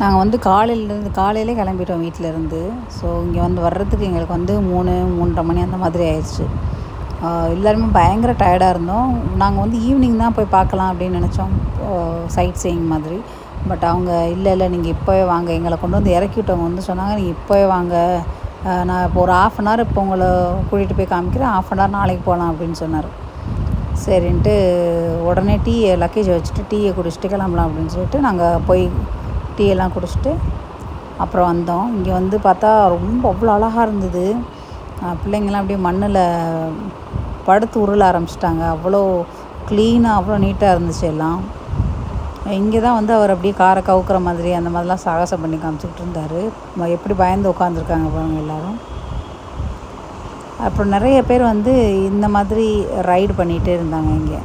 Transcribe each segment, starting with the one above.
நாங்கள் வந்து காலையிலே கிளம்பிட்டோம் வீட்டிலேருந்து. ஸோ இங்கே வந்து வர்றதுக்கு எங்களுக்கு வந்து 3:30 மணி அந்த மாதிரி ஆயிடுச்சு. எல்லாருமே பயங்கர டயர்டாக இருந்தோம். நாங்கள் வந்து ஈவினிங் தான் போய் பார்க்கலாம் அப்படின்னு நினச்சோம், சைட் சீயிங் மாதிரி. பட் அவங்க இல்லை நீங்கள் இப்போவே வாங்க, எங்களை கொண்டு வந்து இறக்கி விட்டவங்க வந்து சொன்னாங்க, நீங்கள் இப்போவே வாங்க, நான் இப்போ ஒரு 1/2 அன் ஹவர் இப்போ உங்களை கூட்டிகிட்டு போய் காமிக்கிறேன், 1/2 அன் ஹவர் நாளைக்கு போகலாம் அப்படின்னு சொன்னார். சரின்ட்டு உடனே லக்கேஜை வச்சுட்டு டீயை குடிச்சிட்டு கிளம்பலாம் அப்படின்னு சொல்லிட்டு நாங்கள் போய் டீயெல்லாம் குடிச்சிட்டு அப்புறம் வந்தோம். இங்கே வந்து பார்த்தா ரொம்ப அவ்வளோ அழகாக இருந்தது. பிள்ளைங்கள்லாம் அப்படியே மண்ணில் படுத்து உருள ஆரம்பிச்சிட்டாங்க. அவ்வளோ க்ளீனாக அவ்வளோ நீட்டாக இருந்துச்சு எல்லாம். இங்கே தான் வந்து அவர் அப்படியே காரை கவுக்கிற மாதிரி அந்த மாதிரிலாம் சாகசம் பண்ணி காமிச்சிக்கிட்டு இருந்தார். எப்படி பயந்து உட்காந்துருக்காங்க பாருங்கள் எல்லோரும். அப்புறம் நிறைய பேர் வந்து இந்த மாதிரி ரைடு பண்ணிகிட்டே இருந்தாங்க. இங்கே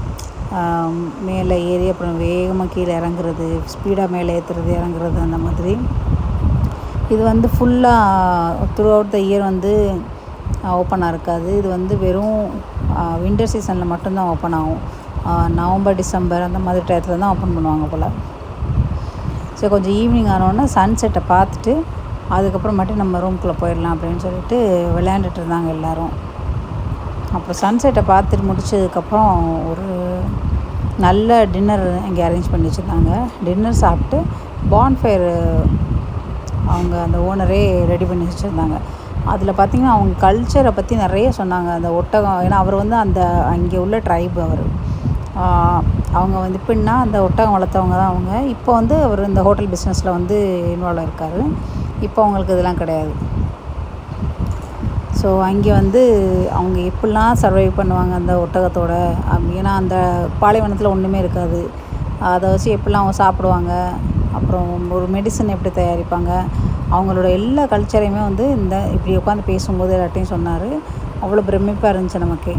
மேலே ஏறி அப்புறம் வேகமாக கீழே இறங்குறது, ஸ்பீடாக மேலே ஏற்றுறது இறங்குறது அந்த மாதிரி. இது வந்து ஃபுல்லாக த்ரூ அவுட் த இயர் வந்து ஓப்பனாக இருக்காது. இது வந்து வெறும் வின்டர் சீசனில் மட்டும்தான் ஓப்பன் ஆகும். நவம்பர் டிசம்பர் அந்த மாதிரி டயத்தில் தான் ஓப்பன் பண்ணுவாங்க போல். ஸோ கொஞ்சம் ஈவினிங் ஆனோடனே சன்செட்டை பார்த்துட்டு அதுக்கப்புறமேட்டு நம்ம ரூம்குள்ளே போயிடலாம் அப்படின்னு சொல்லிட்டு விளையாண்டுட்டு இருந்தாங்க எல்லோரும். அப்புறம் சன்செட்டை பார்த்துட்டு முடிச்சதுக்கப்புறம் ஒரு நல்ல டின்னர் இங்கே அரேஞ்ச் பண்ணி வச்சுருந்தாங்க. டின்னர் சாப்பிட்டு பான்ஃபயர் அவங்க அந்த ஓனரே ரெடி பண்ணி வச்சுருந்தாங்க. அதில் பார்த்திங்கன்னா அவங்க கல்ச்சரை பற்றி நிறைய சொன்னாங்க. அந்த ஒட்டகம், ஏன்னா அவர் வந்து அங்கே உள்ள ட்ரைப் அவங்க வந்து எப்படின்னா அந்த ஒட்டகம் வளர்த்தவங்க தான் அவங்க. இப்போ வந்து அவர் இந்த ஹோட்டல் பிஸ்னஸில் வந்து இன்வால்வ் ஆகிருக்காரு. இப்போ அவங்களுக்கு இதெல்லாம் கிடையாது. ஸோ அங்கே வந்து அவங்க எப்படிலாம் சர்வைவ் பண்ணுவாங்க அந்த ஒட்டகத்தோட, ஏன்னா அந்த பாலைவனத்தில் ஒன்றுமே இருக்காது. அதை வச்சு எப்படிலாம் அவங்க சாப்பிடுவாங்க, அப்புறம் ஒரு மெடிசன் எப்படி தயாரிப்பாங்க, அவங்களோட எல்லா கல்ச்சரையுமே வந்து இப்படி உட்காந்து பேசும்போது எல்லாட்டையும் சொன்னார். அவ்வளோ பிரமிப்பாக இருந்துச்சு நமக்கு.